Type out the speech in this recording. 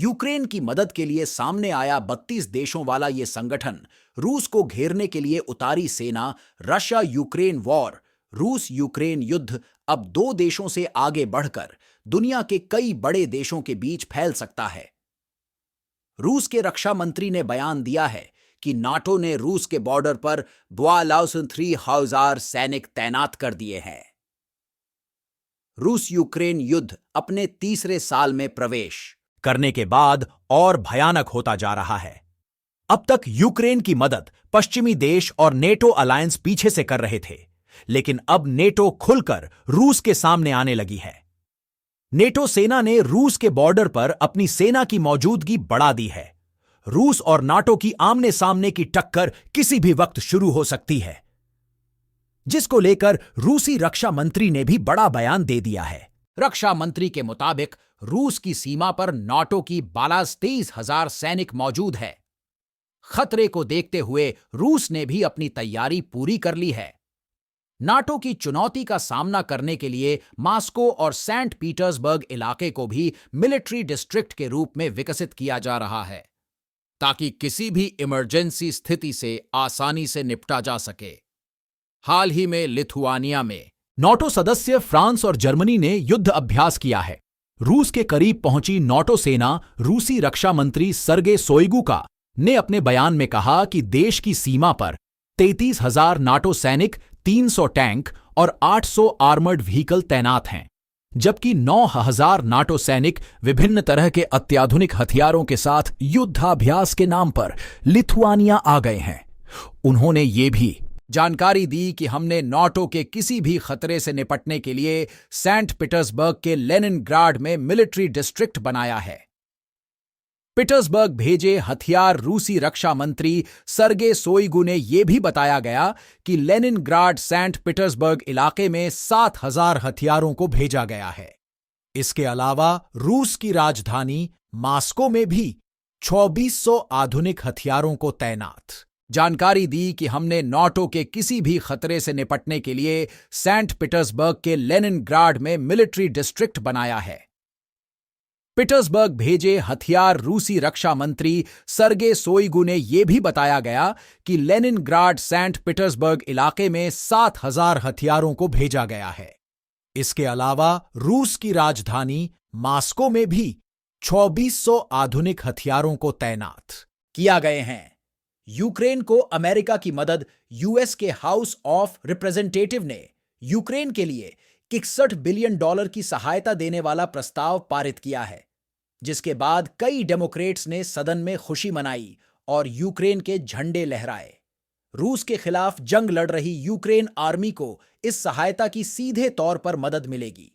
Ukraine की मदद के लिए सामने आया 32 देशों वाला ये संगठन रूस को घेरने के लिए उतारी सेना रशिया यूक्रेन वॉर, रूस यूक्रेन युद्ध अब दो देशों से आगे बढ़कर दुनिया के कई बड़े देशों के बीच फैल सकता है। रूस के रक्षा मंत्री ने बयान दिया है कि नाटो ने रूस के बॉर्डर पर 3,000 सैनिक तैनात कर दिए हैं। रूस यूक्रेन युद्ध अपने तीसरे साल में प्रवेश करने के बाद और भयानक होता जा रहा है। अब तक यूक्रेन की मदद पश्चिमी देश और नेटो अलायंस पीछे से कर रहे थे, लेकिन अब नेटो खुलकर रूस के सामने आने लगी है। नेटो सेना ने रूस के बॉर्डर पर अपनी सेना की मौजूदगी बढ़ा दी है। रूस और नाटो की आमने सामने की टक्कर किसी भी वक्त शुरू हो सकती है, जिसको लेकर रूसी रक्षा मंत्री ने भी बड़ा बयान दे दिया है। रक्षा मंत्री के मुताबिक रूस की सीमा पर नाटो की 23,000 सैनिक मौजूद है। खतरे को देखते हुए रूस ने भी अपनी तैयारी पूरी कर ली है। नाटो की चुनौती का सामना करने के लिए मॉस्को और सेंट पीटर्सबर्ग इलाके को भी मिलिट्री डिस्ट्रिक्ट के रूप में विकसित किया जा रहा है, ताकि किसी भी इमरजेंसी स्थिति से आसानी से निपटा जा सके। हाल ही में लिथुआनिया में नाटो सदस्य फ्रांस और जर्मनी ने युद्ध अभ्यास किया है। रूस के करीब पहुंची नाटो सेना रूसी रक्षा मंत्री सर्गे शोइगु का ने अपने बयान में कहा कि देश की सीमा पर 33,000 नाटो सैनिक, 300 टैंक और 800 आर्मर्ड व्हीकल तैनात हैं, जबकि 9,000 नाटो सैनिक विभिन्न तरह के अत्याधुनिक हथियारों के साथ युद्धाभ्यास के नाम पर लिथुआनिया आ गए हैं। उन्होंने ये भी जानकारी दी कि हमने नाटो के किसी भी खतरे से निपटने के लिए सेंट पीटर्सबर्ग के लेनिनग्राड में मिलिट्री डिस्ट्रिक्ट बनाया है। पीटर्सबर्ग भेजे हथियार रूसी रक्षा मंत्री सर्गे शोइगु ने यह भी बताया गया कि लेनिनग्राड सेंट पीटर्सबर्ग इलाके में 7,000 हथियारों को भेजा गया है। इसके अलावा रूस की राजधानी मॉस्को में भी 2,400 आधुनिक हथियारों को तैनात। जानकारी दी कि हमने नाटो के किसी भी खतरे से निपटने के लिए सेंट पीटर्सबर्ग के लेनिनग्राड में मिलिट्री डिस्ट्रिक्ट बनाया है। पीटर्सबर्ग भेजे हथियार रूसी रक्षा मंत्री सर्गे शोइगु ने यह भी बताया गया कि लेनिनग्राड सेंट पीटर्सबर्ग इलाके में 7,000 हथियारों को भेजा गया है। इसके अलावा रूस की राजधानी मॉस्को में भी 2,400 आधुनिक हथियारों को तैनात किया गए हैं। यूक्रेन को अमेरिका की मदद यूएस के हाउस ऑफ रिप्रेजेंटेटिव ने यूक्रेन के लिए $61 बिलियन की सहायता देने वाला प्रस्ताव पारित किया है, जिसके बाद कई डेमोक्रेट्स ने सदन में खुशी मनाई और यूक्रेन के झंडे लहराए। रूस के खिलाफ जंग लड़ रही यूक्रेन आर्मी को इस सहायता की सीधे तौर पर मदद मिलेगी।